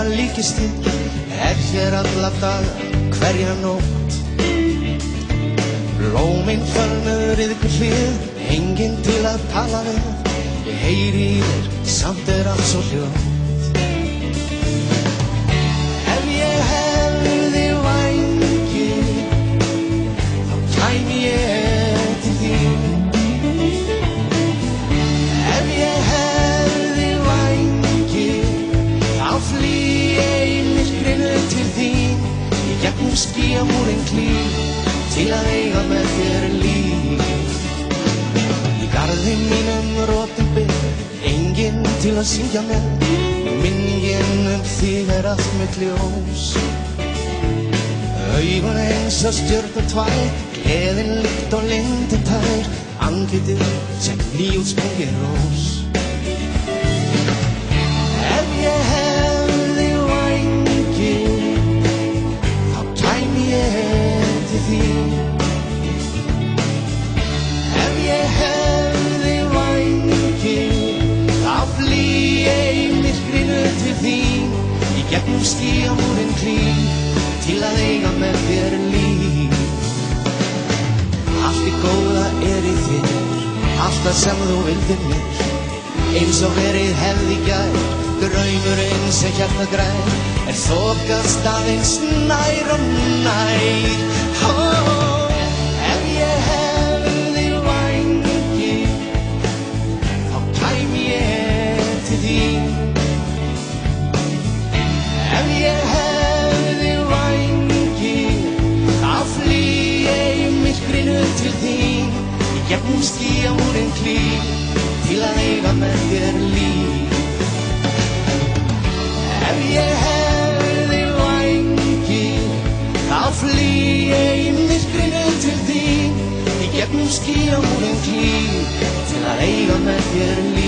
líkist þig hér alla daga, hverja nótt. Blómin fölnuð ryðgur hlið, enginn til að tala við. Ég heyri í þér, samt allt svo hljótt. Ef ég hefði vængi, þá kæmi ég til þín. Ef ég hefði vængi, þá flýg ég í myrkrinu til þín. Í gegnum skýjamúrin klíf, til að eiga með þér líf. Í garði mínum rotin byggð, enginn til að syngja með. Minningin þig allt mitt ljós. Augun eins og stjörnur tvær, gleðin líkt og lindin tær. Andlitið sem nýútsprungin rós. Ef ég hefði vængi, þá kæmi ég til þín. Ef ég hefði vængi, þá flýg ég í myrkrinu til þín. Í gegnum skýjamúrin klíf, til að eiga með þér líf. Allt í góða í þér, allt það sem þú vildir mér. Eins og verið hefði gær, draumurinn sem hérna grær, þokast aðeins nær og nær. Ef ég hefði vængi, þá kæmi ég til þín. Ef ég hefði vængi, þá flýg ég í myrkrinu til þín. Í gegnum skýjamúrin klíf, til að eiga með þér líf. Ef ég hefði vængi, þá flýg ég í myrkrinu til þín. Í gegnum skýjamúrin klíf, til að eiga með þér líf.